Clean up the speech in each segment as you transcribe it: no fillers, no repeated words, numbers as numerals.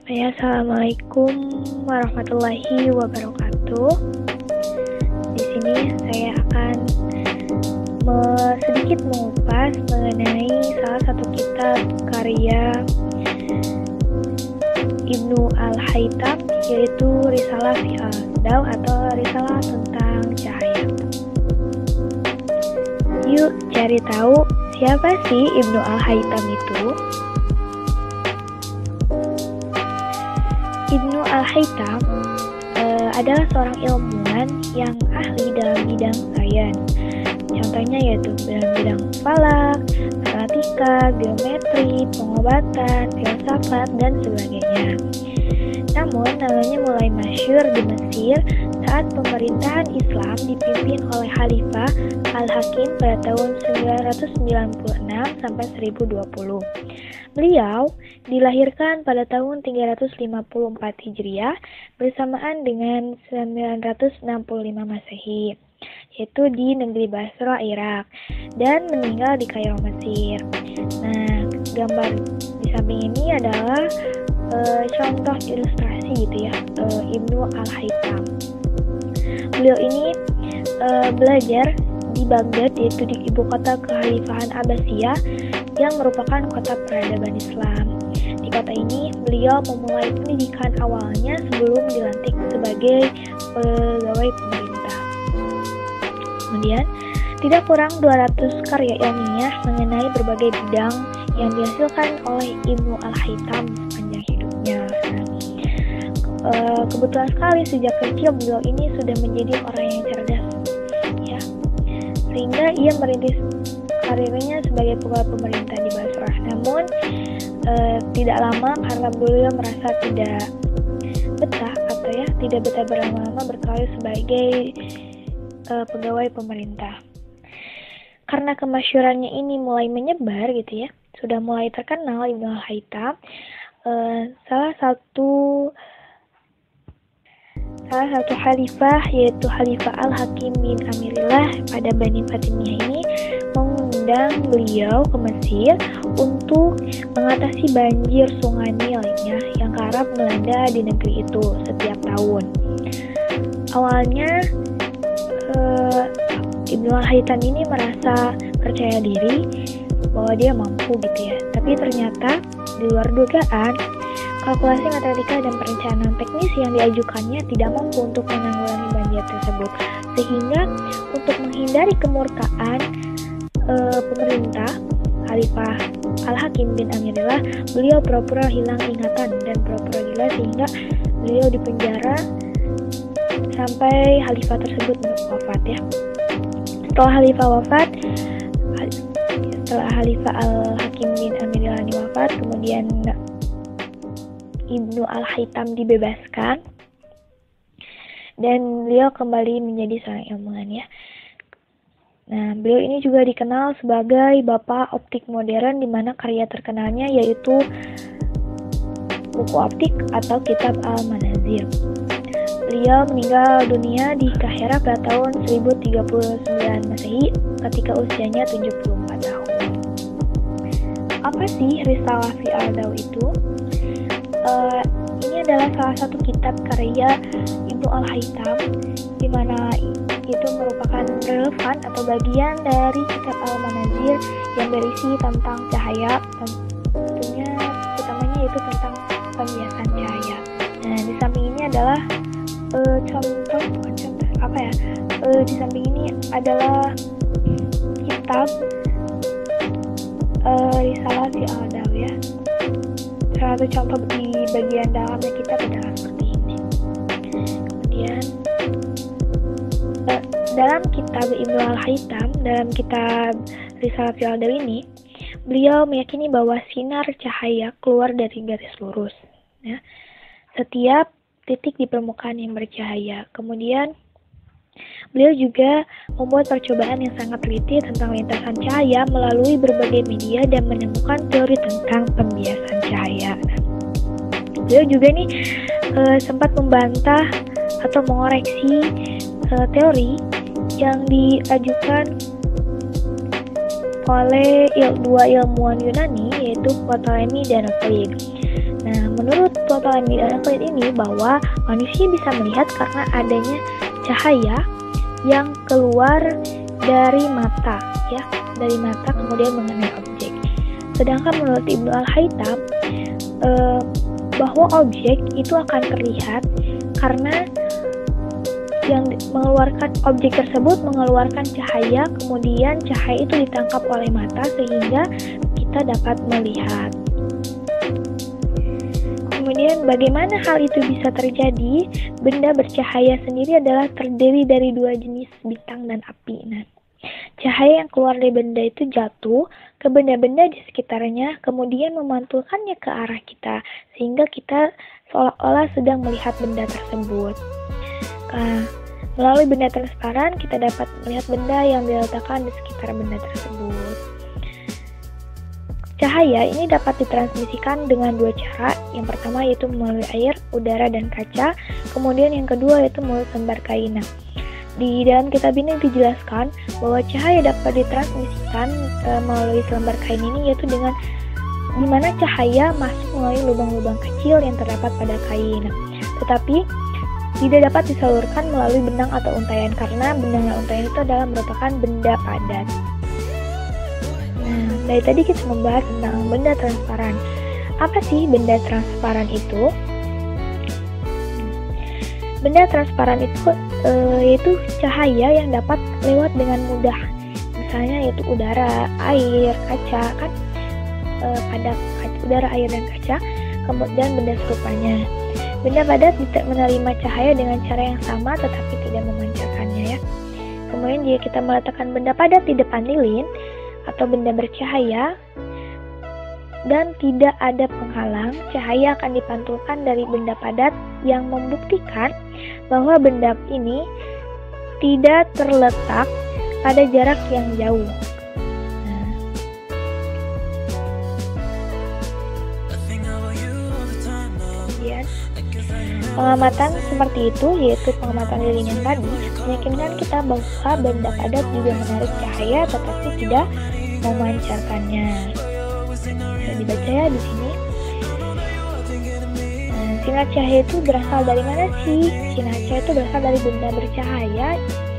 Assalamualaikum warahmatullahi wabarakatuh. Di sini saya akan sedikit mengupas mengenai salah satu kitab karya Ibnu Al-Haytham, yaitu Risalah fi Al-Daw atau Risalah tentang Cahaya. Yuk cari tahu siapa sih Ibnu Al-Haytham itu? Ibnu Al-Haytham adalah seorang ilmuwan yang ahli dalam bidang sains. Contohnya yaitu dalam bidang falak, matematika, geometri, pengobatan, filsafat, dan sebagainya. Namun, namanya mulai masyhur di Mesir saat pemerintahan Islam dipimpin oleh Khalifah Al-Hakim pada tahun 996 sampai 1020. Beliau dilahirkan pada tahun 354 Hijriah bersamaan dengan 965 Masehi, yaitu di negeri Basra, Irak, dan meninggal di Kairo, Mesir. Nah, gambar di samping ini adalah contoh ilustrasi gitu ya, Ibnu Al-Haytham. Beliau ini belajar di Baghdad, yaitu di ibu kota Kekhalifahan Abbasiyah yang merupakan kota peradaban Islam. Di kota ini, beliau memulai pendidikan awalnya sebelum dilantik sebagai pegawai pemerintah. Kemudian, tidak kurang 200 karya ilmiah mengenai berbagai bidang yang dihasilkan oleh Ibnu Al-Haytham sepanjang hidupnya. Kebetulan sekali sejak kecil beliau ini sudah menjadi orang yang cerdas, ya, sehingga ia merintis karirnya sebagai pegawai pemerintah di Basrah. Namun tidak lama karena beliau merasa tidak betah tidak betah berlama-lama berkarir sebagai pegawai pemerintah. Karena kemasyhurannya ini mulai menyebar gitu ya, sudah mulai terkenal Ibnu Al-Haytham. Salah satu khalifah, yaitu Khalifah Al-Hakim bin Amirillah pada Bani Fatimiyah ini mengundang beliau ke Mesir untuk mengatasi banjir sungai Nil yang kerap melanda di negeri itu setiap tahun. Awalnya Ibnu Al-Haytham ini merasa percaya diri bahwa dia mampu gitu ya, tapi ternyata di luar dugaan kalkulasi matematika dan perencanaan teknis yang diajukannya tidak mampu untuk menanggulangi banjir tersebut. Sehingga untuk menghindari kemurkaan pemerintah Khalifah Al-Hakim bin Amirillah, beliau pura-pura hilang ingatan dan pura-pura gila sehingga beliau dipenjara sampai Khalifah tersebut wafat ya. Setelah Khalifah Al-Hakim bin Amirillah ini wafat, kemudian Ibnu Al-Haytham dibebaskan dan beliau kembali menjadi seorang ilmuwan ya. Nah, beliau ini juga dikenal sebagai bapak optik modern, di mana karya terkenalnya yaitu buku optik atau kitab Al-Manazir. Beliau meninggal dunia di Kahira pada tahun 1039 Masehi ketika usianya 74 tahun. Apa sih Risalah fi Al-Daw itu? Ini adalah salah satu kitab karya Ibnu Al-Haytham, di mana itu merupakan relevan atau bagian dari kitab Al-Manazir yang berisi tentang cahaya, tentunya utamanya itu tentang pembiasan cahaya. Nah, di samping ini adalah di samping ini adalah kitab Risalah fi Al-Daw ya. Salah satu contoh di bagian dalamnya kitab adalah seperti ini. Kemudian dalam kitab Ibnu Al-Haytham, dalam kitab Risalah fi Al-Daw ini, beliau meyakini bahwa sinar cahaya keluar dari garis lurus ya, setiap titik di permukaan yang bercahaya. Kemudian beliau juga membuat percobaan yang sangat teliti tentang lintasan cahaya melalui berbagai media dan menemukan teori tentang pembiasan cahaya. Beliau juga sempat membantah atau mengoreksi teori yang diajukan oleh dua ilmuwan Yunani, yaitu Ptolemy dan Euclid. Nah, menurut Ptolemy dan Euclid ini bahwa manusia bisa melihat karena adanya cahaya yang keluar dari mata, ya, dari mata kemudian mengenai objek. Sedangkan menurut Ibnu Al-Haytham, bahwa objek itu akan terlihat karena yang mengeluarkan objek tersebut mengeluarkan cahaya, kemudian cahaya itu ditangkap oleh mata sehingga kita dapat melihat. Kemudian bagaimana hal itu bisa terjadi? Benda bercahaya sendiri adalah terdiri dari dua jenis, bintang dan api. Nah, cahaya yang keluar dari benda itu jatuh ke benda-benda di sekitarnya, kemudian memantulkannya ke arah kita, sehingga kita seolah-olah sedang melihat benda tersebut. Melalui benda transparan, kita dapat melihat benda yang diletakkan di sekitar benda tersebut. Cahaya ini dapat ditransmisikan dengan dua cara. Yang pertama yaitu melalui air, udara, dan kaca. Kemudian yang kedua yaitu melalui selembar kain. Di dalam kitab ini dijelaskan bahwa cahaya dapat ditransmisikan melalui selembar kain ini, yaitu dengan dimana cahaya masuk melalui lubang-lubang kecil yang terdapat pada kain. Tetapi tidak dapat disalurkan melalui benang atau untaian karena benang dan untaian itu adalah merupakan benda padat. Nah, dari tadi kita membahas tentang benda transparan. Apa sih benda transparan itu? Benda transparan itu yaitu cahaya yang dapat lewat dengan mudah. Misalnya yaitu udara, air, kaca, kan pada udara, air, dan kaca, kemudian benda serupanya. Benda padat tidak menerima cahaya dengan cara yang sama tetapi tidak memancarkannya, ya. Kemudian jika kita meletakkan benda padat di depan lilin atau benda bercahaya dan tidak ada penghalang, cahaya akan dipantulkan dari benda padat yang membuktikan bahwa benda ini tidak terletak pada jarak yang jauh. Kemudian pengamatan seperti itu, yaitu pengamatan lilin yang tadi, meyakinkan kita bahwa benda padat juga menarik cahaya tetapi tidak memancarkannya. Bisa dibaca ya di sini. Sinar cahaya itu berasal dari mana sih? Sinar cahaya itu berasal dari benda bercahaya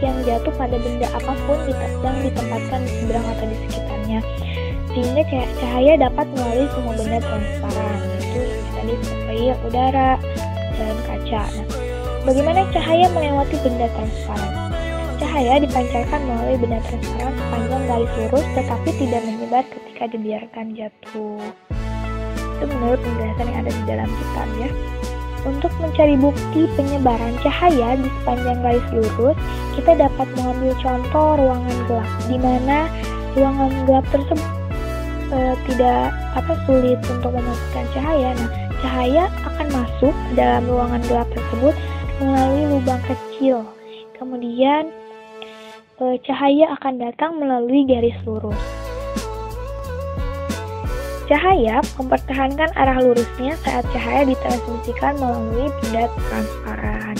yang jatuh pada benda apapun yang ditempatkan di seberang atau di sekitarnya, sehingga cahaya dapat melalui semua benda transparan, yaitu tadi seperti air, udara, dan kaca. Nah, bagaimana cahaya melewati benda transparan? Cahaya dipancarkan melalui benda transparan sepanjang garis lurus tetapi tidak menyebar ketika dibiarkan jatuh. Itu menurut penjelasan yang ada di dalam kitab, ya. Untuk mencari bukti penyebaran cahaya di sepanjang garis lurus, kita dapat mengambil contoh ruangan gelap, di mana ruangan gelap tersebut tidak sulit untuk memasukkan cahaya. Nah, cahaya akan masuk ke dalam ruangan gelap tersebut melalui lubang kecil. Kemudian cahaya akan datang melalui garis lurus. Cahaya mempertahankan arah lurusnya saat cahaya ditransmisikan melalui benda transparan.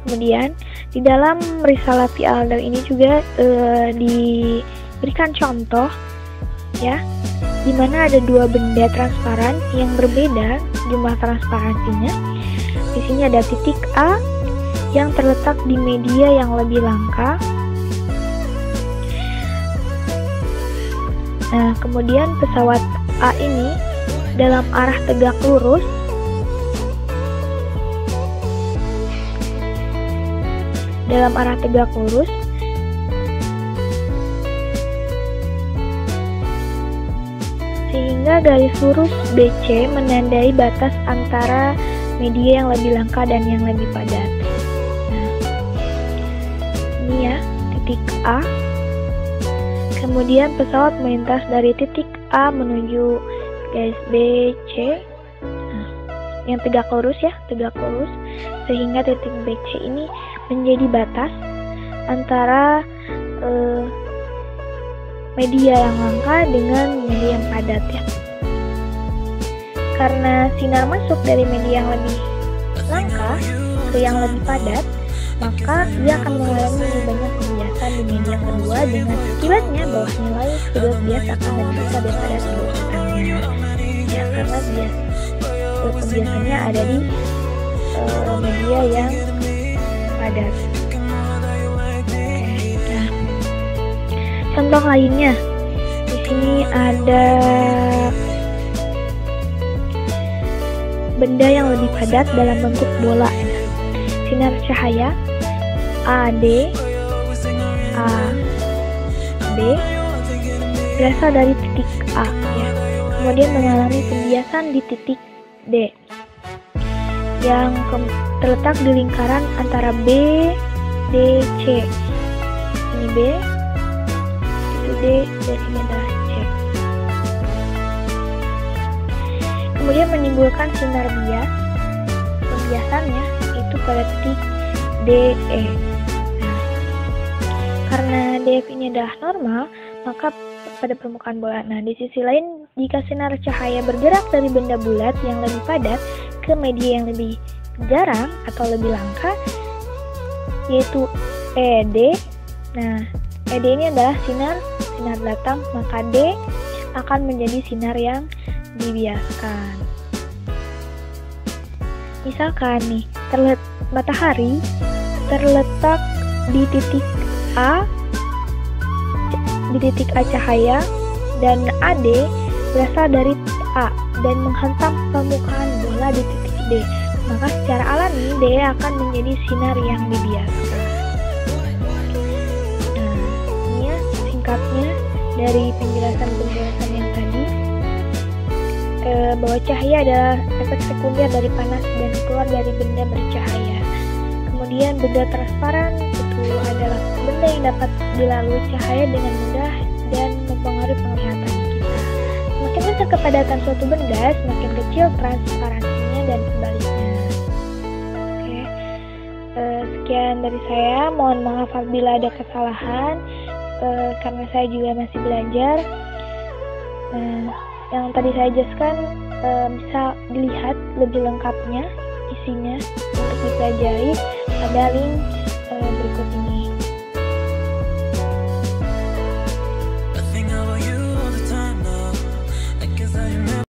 Kemudian di dalam Risalah Fi Al-Adar ini juga diberikan contoh, ya, di mana ada dua benda transparan yang berbeda jumlah transparansinya. Di sini ada titik A yang terletak di media yang lebih langka. Nah, kemudian pesawat A ini dalam arah tegak lurus sehingga garis lurus BC menandai batas antara media yang lebih langka dan yang lebih padat. Nah, ini ya titik A. Kemudian pesawat melintas dari titik A menuju garis BC, yang tegak lurus, sehingga titik BC ini menjadi batas antara media yang langka dengan media yang padat, ya. Karena sinar masuk dari media yang lebih langka ke yang lebih padat, maka ia akan mengalami lebih banyak pembiasan di media kedua dengan akibatnya bahwa nilai sudut bias akan lebih besar daripada sudut rentangnya. Ya, karena pembiasannya ada di media yang padat. Nah, contoh lainnya di sini ada benda yang lebih padat dalam bentuk bola. Sinar cahaya AD AB berasal dari titik A, ya. Kemudian mengalami pembiasan di titik D yang terletak di lingkaran antara B, D, C. Ini B, itu D, dan ini adalah C. Kemudian menimbulkan sinar bias. Pembiasannya itu pada titik DE. Nah, karena DF ini adalah normal, maka pada permukaan bola. Nah, di sisi lain, jika sinar cahaya bergerak dari benda bulat yang lebih padat ke media yang lebih jarang atau lebih langka, yaitu ED. Nah, ED ini adalah sinar datang, maka D akan menjadi sinar yang dibiaskan. Misalkan nih, matahari terletak di titik A cahaya dan AD berasal dari A dan menghantam permukaan bola di titik D. Maka secara alami D akan menjadi sinar yang dibiaskan. Nah, ini ya singkatnya dari penjelasan yang tadi, bahwa cahaya adalah efek sekunder dari panas dan keluar dari benda bercahaya. Kemudian benda transparan itu adalah benda yang dapat dilalui cahaya dengan mudah dan mempengaruhi penglihatan kita. Semakin besar kepadatan suatu benda, semakin kecil transparansinya dan sebaliknya. Oke, sekian dari saya. Mohon maaf apabila ada kesalahan, karena saya juga masih belajar. Yang tadi saya jelaskan bisa dilihat lebih lengkapnya isinya untuk dipelajari pada link berikut ini.